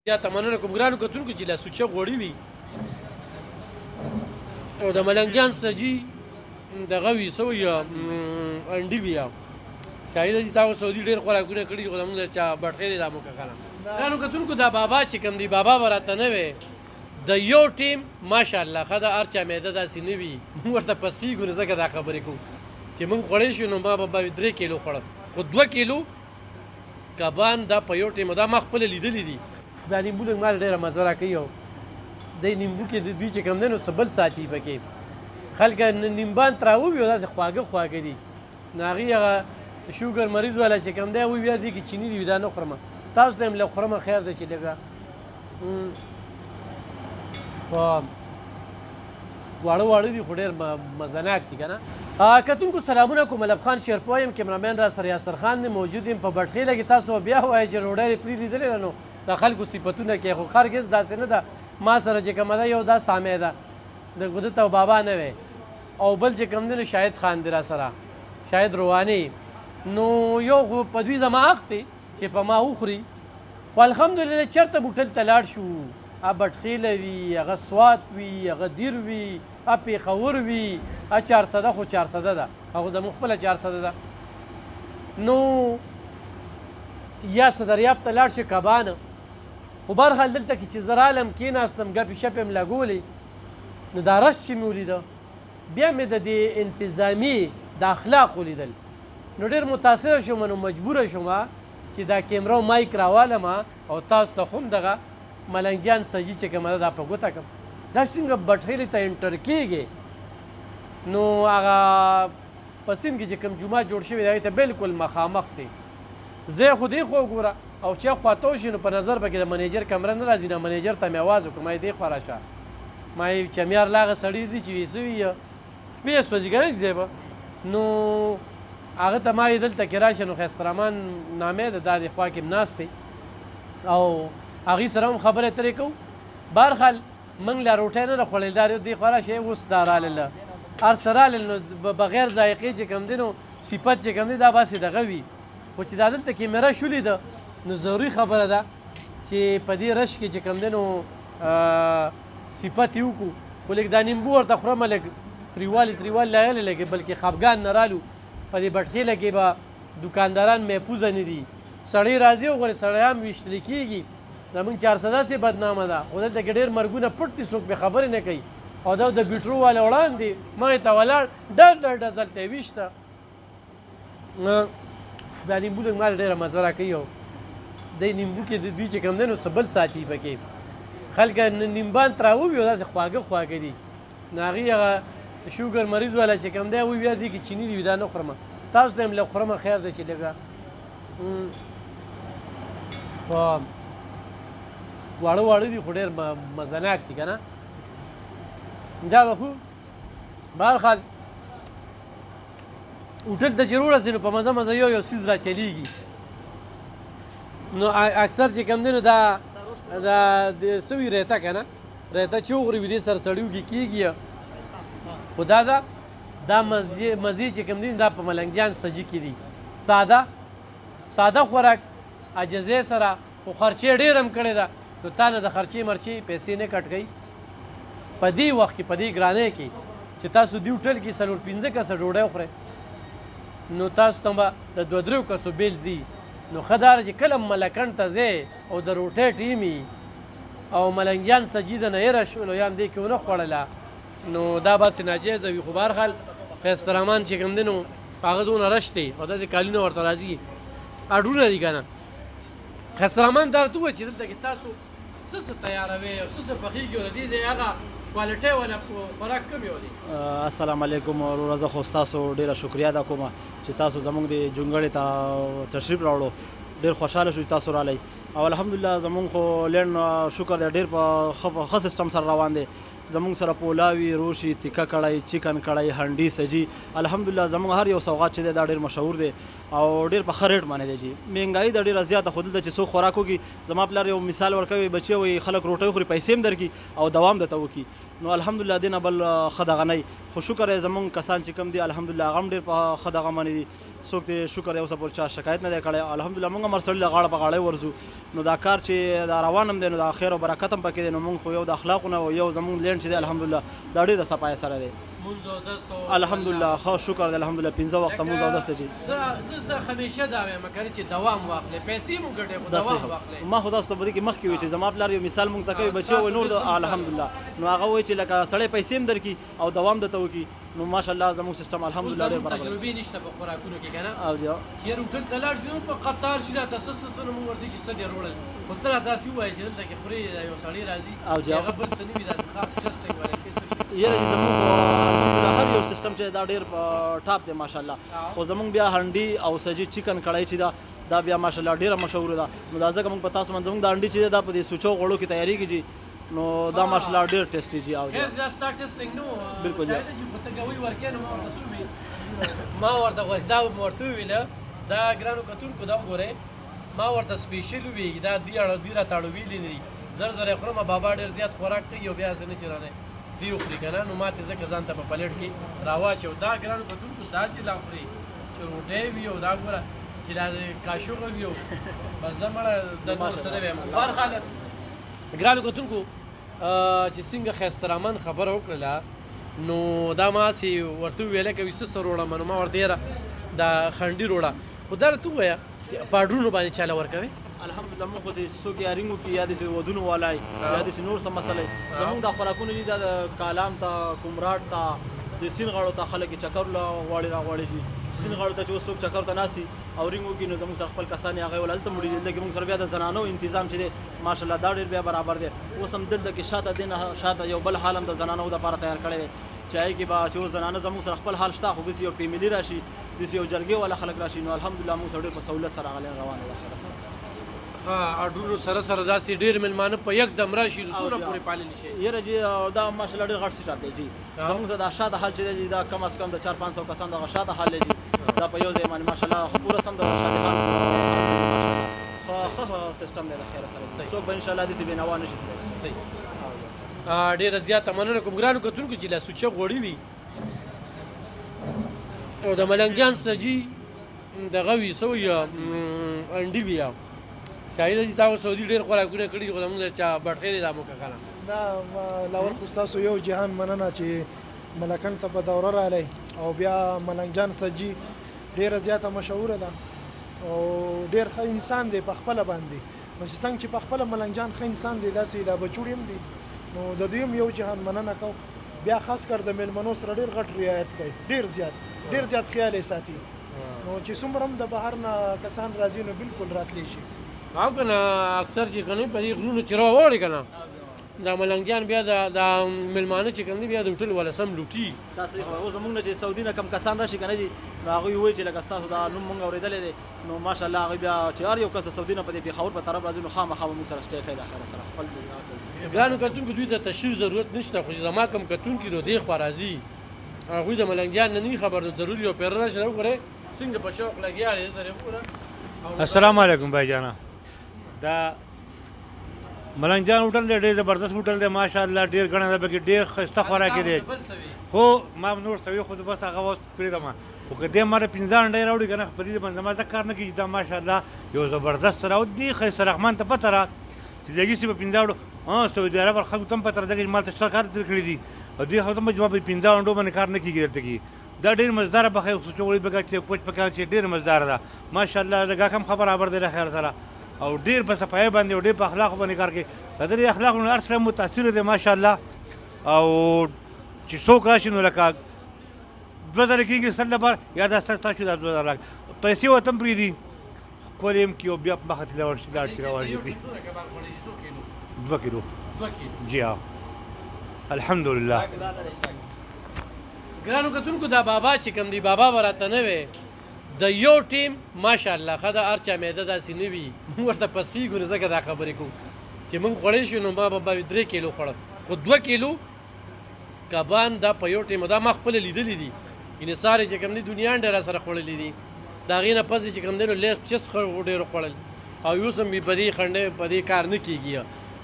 یا تمنونه کوم ګرانو کتونکو چې لا سوچه غوړي وي او د ملنګ جان سجي دغه وي سو یا انډي وي شاید چې تاسو سعودي ډېر خوراکونه کړي خو زموږ د چا بټخې دی دا مو کړه ګرانو کتونکو دا بابا چې کوم دی بابا براته نه وي د یو ټیم ماشاءالله ښه د هر چا معده داسې نه وي موږ ورته پسلیږو نو ځکه دا خبرې کوو چې موږ خوړی شو نو ما به 3 کیلو خوړم خو 2 کیلو کبان دا په یو ټیم دا ما خپله لیدلي دي دا نیمبو لږ مال ډېره مزه راکوي او دی نیمبو کې د دوی چې کوم دی نو څه بل ساچي پکې خلک نیمبان تراووي او داسې خواږه خواږه دي نو هغې هغه شوګر مریض والا چې کوم دی وایي بیا دې کې چیني دي دا نه خورمه تاسو ته هم لږ خورمه خیر دی چې لږه واړه واړه دي خو ډېر مزناک دي که نه کتونکو سلامونه کوم ملب خان شیرپوی یم کیمرامین را سره یاسر خان دی موجود یم په بټخیله کې تاسو بیا وایئ چې ډوډۍ پرې لیدلې ده نو د خلکو صفتونه کې خو هرګز داسې نه ده ما سره چې کومه ده یو دا سامع ده د ګودت او بابا نه وی او بل چې کوم دی نو شاهد خان دی را سره شاهد رواني نو یو خو په دوی زما حق دی چې په ما وخوري خو الحمدلله چېرته بوټل ته لاړ شو بټخیله وي هغه سوات وي هغه دیر وي پېښور وي 400 خو 400 ده هغه زموږ خپله 400 ده نو یا صدریاب ته لاړ شي کبانه خو برحال دلته کې چې زه رالم کېناستم ګپې شپې مې لګولې نو دا رش چې مې ولیده بیا مې د دې انتظامي د اخلاق ولیدل نو ډېر متاثره شوم نو مجبوره شوم چې دا کیمره او مایک راوالم او تاسو ته خو هم دغه ملنګ جان سجي چې کومه ده دا په ګوته کړم دا څنګه بټخیلې ته انټر کېږي نو هغه په سیند کې چې کوم جومات جوړ شوی دی هغې ته بالکل مخامخ دی زه خو دې خوا وګوره او چې خواته وشي نو په نظر پکې د منیجر کمره نه راځي نه منیجر ته مې اواز وکړو ما یې دې خوا راشه ما یې چمیار لا هغه سړي دي چې ویسه وي شپې سوځي که نه ځای به نو هغه ته ما یې دلته کې راشه نو ښایسته رحمان نامې ده دا دې خوا کې ناست دی او هغې سره هم خبرې اترې کوو بهرحال موږ لا روټۍ نه ده خوړلې دا دې خوا راشه اوس دا رالله هر څه رالل نو بغیر ذایقې چې کوم دی نو صفت چې کوم دی دا باسې دغه وي خو چې دا دلته کیمره شولې ده نو ضروري خبره ده چې په دې رش کې چې کوم دی نو صفت یې وکړو خو لږ دا نیمبو ورته خورمه لږ تریوالي لایلې لږ بلکې خفګان نه رالو په دې بټخیله کې به دوکانداران محفوظه نه دي سړی راځي او غورې سړیان ویشتلی کېږي زموږ 400 سې بدنامه ده خو دلته کې ډېر مرګونه پټ دي څوک بې خبرې نه کوي او دا د بیټرو والا وړاندې مخې ته ولاړ ډر دلته یې ویشته دا نیمبو لږ مال ډېره مزه راکوي او دی نیمبو کې د دوی چې کوم دی نو څه بل ساچي پکې خلک نیمبان تراووي او داسې خواږه خواږه دي نو هغې هغه شوګر مریض والا چې کوم دی وایي بیا دې کې چیني دي دا نه خورمه تاسو ته هم لږ خورمه خیر دی چې لږه واړه دي خو ډېر مزناک دي که نه دا به خو بهرحال هوټل ته چې راورسې نو په مزه یو څیز را چلیږي نو اکثر چې کوم دی نو دا څه وي ریته که نه ریته چې وخوري وي دې سره سړي وږي کېږي خو دا مزې چې کوم دی دا په ملنګ جان سجي کې دي ساده خوراک عجزې سره خو خرچې ډېر هم کړې ده نو تا نه د خرچې مرچې پیسې نه کټ کوي په دې وخت کې په دې ګرانۍ کې چې تاسو دې هوټل کې 4-5 کسه ډوډۍ وخورئ نو تاسو ته به د 2-3 کسو بیل ځي نو ښه دا چې کله ملکنډ ته ځې او د روټۍ ټیمي او ملنګ جان سجي د نه هېره شولو یا هم دې کې ونه خوړله نو دا باسې ناجیزه وي خو بهرحال ښایسته رحمان چې کوم دی نو هغه دونه رش دی او داسې کالونه ورته راځي اډرونه دي که نه ښایسته رحمان دا راته ووایه چې دلته کې تاسو څه تیاروئ او څه پخېږي او د دې ځای هغه کوالټۍ والا خوراک کوم یو دی السلام علیکم وروره زه خو ستاسو ډېره شکریا ادا کوم چې تاسو زموږ د جونګړې ته تشریف راوړو ډېر خوشحاله شو چې تاسو رالی او الحمدلله زموږ خو لینډ شکر دی ډېر په ښه سیسټم سره روان دی زموږ سره پولاوي روشي تیکه کړی چکن کړی هنډي سجي الحمدلله زموږ هر یو سوغات چې دی دا ډېر مشهور دی او ډېر په ښه ریټ باندې دی جي مهنګایي د ډېره زیاته خو دلته چې څوک خوراک وکړي زما پلار یو مثال ورکوي بچي وایي خلک روټۍ خوري پیسې هم درکړي او دوام درته وکړي نو الحمدلله دې نه بل ښه دغه نه خو شکر دی زموږ کسان چې کوم دي الحمدلله هغه هم ډېر په ښه دغه باندې دي څوک دې شکر دی اوسه پورې چا شکایت نه دی کړی الحمدلله موږ هم هر سړي له غاړه په غاړی ورځو نو دا کار چې دا روان هم دی نو دا خیر او برکت هم پکې دی نو موږ خو یو د اخلاقونه او یو زموږ لینډ چې دی الحمدلله دا ډېر د صفایۍ سره دی الحمدلله ښه شکر دی الحمدلله 15 وخته مونځ اودس دی چې زه همیشه دا وایم کنه چې دوام واخلې پیسې مو ګټې خو دوام واخلې ما خو تاسو ته په دې کې مخکې وایي چې زما پلار یو مثال مونږ ته کوي بچي وایي نور الحمدلله نو هغه وایي چې لکه سړی پیسې هم درکړي او دوام درته وکړي نو ماشاءالله زموږ سیستم الحمدلله ډېر برابر تجربې نشته په خوراکونو کې کنه او جا چې روټل ته لاړ شو په قطار شي دا تاسو نو موږ ورته چې څه دی وروړل خو ته داسې وایي چې دلته کې خوري یو سړی راځي او جا هغه بل څه نه وي داسې خاص ټسټینګ ولا کې یاره زموږ الحمدلله هر یو سیستم چې دا ډېر ټاپ دی ماشاءالله خو زموږ بیا هنډي او سجي چکن کړای چې دا بیا ماشاءالله ډېره مشهور ده نو دا ځکه موږ په تاسو باندې زموږ د هنډي چې دا په دې سوچو غوړو کې تیاری کیږي نو دا ماشاءالله ډېر ټیسټي جی او خیر دا ټسټینګ نو بالکل جی په تګوي ورکه نو ما ورته دا ورته ویل دا ګرانو کتونکو دا وګوره ما ورته سپیشل وی دا دی را تاړو ویلې نه زر خورم بابا ډېر زیات خوراک کوي او بیا ځنه چرانه دی خوري کنه نو ماته ځکه ځان ته په پلیټ کې راواچو دا ګرانو کتونکو دا چې لا خوري چې روټي وی او دا ګوره چې دا کاشوغ وی بس دا مړه د نور سره به برخاله ګرانو کتونکو چې څنګه خسترامن خبره وکړه نو دا ما سي ورته ویل کوي څه روړه منو ما ورته دا خنډي روړه خدای ته وایا پاډرونو باندې چاله ورکوي الحمدلله موږ د سوق یارینګو کې یا د ودونو والای یا د نور سم مسلې زموږ د خوراکونو دي د کالام ته کومراټ ته د سین غاړو ته خلک چکر لا غواړي راغواړي شي سین غاړو ته چې وسوک چکر ته ناسي او رینګو کې نو زموږ سره خپل کسان هغه ولالته مړي دي چې موږ سره بیا د زنانو تنظیم چې ماشاءالله دا ډېر بیا برابر دي اوس هم دلته کې شاته دینه شاته یو بل حالم د زنانو د لپاره تیار کړی دی چې هغې کې به چې زنانه زموږ سره خپل حال شته خو داسې یو فیملي راشي داسې یو جرګې والا خلک راشي نو الحمدلله موږ سره ډېر په سهولت سره غلی روان دي خیر سره اډرونو سره سره داسې ډېر مېلمانه په یک دم راشي څومره پورې پاللی شي یاره جی دا ماشاءالله ډېر غټ سیټاپ دی جی زموږ سره دا شاته حال چې دی دا کم از کم د 400-500 کسان دغه شاته حال دی دا په یو ځای باندې ماشاءالله خو پوره سم د شاته حال ښه سیستم دی د خیر سره څوک به انشاءالله داسې بېنوا نه شي صحیح ډېره زیاته مننه کوم ګرانو کتونکو چې لاسوچه غوړي وي او د ملنګ جان سجي دغه وي څه وي انډي وي شاید چې تاسو سعودي ډېر خوراکونه کړي خو زموږ چا بټخې دا مو که کنه دا لاور خو ستاسو یو جهان مننه چې ملکن ته په دوره رالی او بیا ملنګ جان سجي ډېره زیاته مشهوره ده او ډېر ښه انسان دی په خپله باندې نو چې څنګه چې په خپله ملنګ جان ښه انسان دی داسې دا بچوړي هم دي نو د دوی هم یو جهان مننه کوو بیا خاص کر د میلمنو سره ډېر غټ رعایت کوي ډېر زیات خیال یې ساتي نو چې څومره هم د بهر نه کسان راځي نو بالکل راتلی شي او کنه اکثر چې کنه په دې غرونو چې راوړي کنه دا ملنګیان بیا د ملمانه چې کوم دي بیا د هوټل ولا سم لوټي دا صحیح خبره اوس زموږ نه چې سعودي نه کم کسان راشي کنه جی نو هغوی وایي چې لکه ستاسو دا نوم موږ اورېدلی دی نو ماشاءالله هغوی بیا چې هر یو کس د سعودي نه په دې پېښور په طرف راځي نو خامخا به موږ سره سټې کوي د اخره سره خپل ګرانو کتونکو دوی ته تشویق ضرورت نشته خو چې زما کم کتونکي نو دې خوا راځي هغوی د ملنګجان نه نه خبر نو ضروري یو پیر راشي وګورئ څنګه په شوق لګیا دی درې وګوره السلام علیکم بھائی جانا دا ملنګ جان هوټل دی ډېر زبردست هوټل دی ماشاءالله ډېر ګڼه ده پکې ډېر ښایسته خوراک دی خو ما نور څه وي خو بس هغه اوس پرېږدم خو که دې ماته 15 انډۍ راوړي که نه په دې باندې زما ځکه کار نه کېږي دا ماشاءالله یو زبردست سره او دې ښایسته رحمان ته پته را چې دغې سي به 15 وړو سعودي عرب خلکو ته هم پته را ده چې مالته څه کار تېر کړي دي او دې خلکو ته هم زما په 15 انډو باندې کار نه کېږي دلته کې دا ډېر مزداره پخی چوغړي پکې چې کوچ پکې چې ډېر مزداره ده ماشاءالله د ګاښ هم ښه برابر دی له خیر سره او ډېر په صفایۍ باندې او ډېر په اخلاقو باندې کار کوي د دې اخلاقو نه هر څه متاثره دی ماشاءالله او چې څوک راشي نو لکه 2000 کېږي سل لپاره یا دا ستاسو دا 2000 پیسې ورته هم پرېږدي ښکلې هم کړي او بیا په مخه ترې لاړ شي راوړي 2 کیلو جی ها الحمدلله ګرانو کتونکو دا بابا چې کوم دی بابا به راته نه وی د یو ټیم ماشاءالله ښه د هر چا معده داسې نه وي موږ ورته پسکېږو نو ځکه دا خبرې کوو چې موږ خوړی شو نو ما به 3 کیلو خوړل خو 2 کیلو کبان دا په یو ټیم دا ما خپله لیدلي دي یعنې سارې چې کوم دی دنیا ډېر راسره خوړلي دي د هغې نه پس چې کوم دی نو لیس چس ډېر خوړل او اوس هم په دې خنډې په دې کار نه کېږي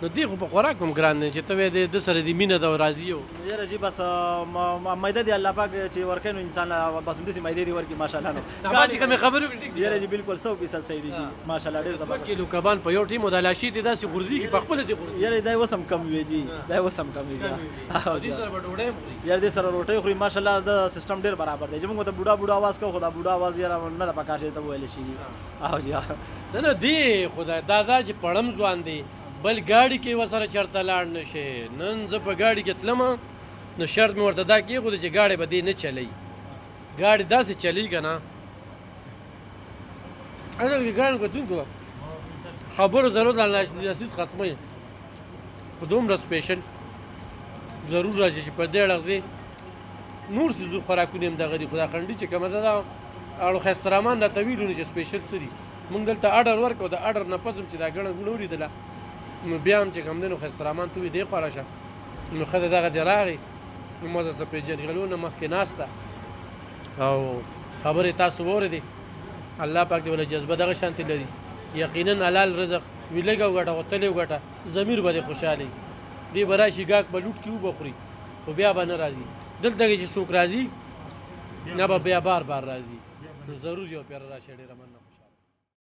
نو دی خو په خوراک هم ګران دی چې ته وایې د سره دې مینه ده او راضي یو یاره جی بس میده دی الله پاک چې ورکوي نو انسان بس همداسې میده دی ورکړي ماشاءالله نو ما چې کومې خبرې وکړې ټیک دي یاره جی بالکل 100% صحیح دی جی ماشاءالله ډېر 2 زبردست کیلو کبان په یو ټیم او د لاشي دې داسې غورځېږي په خپله دې غورځي یاره دا اوس هم کم وي جی دا اوس هم کم وي جی دې سره به ډوډۍ هم خوري یاره دې سره روټۍ خوري ماشاءالله د سیستم ډېر برابر دی چې موږ ته بوډا آواز کوو خو دا بوډا آواز یاره نه ده پکار چې ته وویلی شي او جی نه دی خدای دا چې پړم ځوان دی بل ګاډي کې ورسره چېرته لاړ نه شي نن زه په ګاډي کې تلم نو شرط مې ورته دا کېښود چې ګاډی به دې نه چلی ګاډي داسې چلی که نه اصل کې ګاډي کتونکو خبرو ضرورت لاسیز ختموي خو دومره سپیشل ضرور راشي چې په دې اړخ نور څیزو خوراکونه هم دغه دي خو دا خنډي چې کومه ده دا اړو ښایسته دا ته ویلو نه چې سپیشل څه دي موږ دلته اډر ورکړو د اډر نه پس هم چې دا ګڼه ګوڼه ولیدله نو بیا هم چې کوم دی نو ښایسته رحمان ته وایي دی خوا راشه نو ښه دی دغه دی راغی نو ما درته پېژنګلو نه مخکې ناسته او خبرې تاسو واورېدې الله پاک دې وله جذبه دغه شانتې لري یقینا حلال رزق وي لږ وګټه خو تلې وګټه ضمیر به دې خوشحالي دې به راشي ګاک به لوټ کي وبه خوري خو بیا به نه راځي دلته کې چې څوک راځي نه به بیا بار بار راځي نو ضرور یو پیره راشي ډېره مننه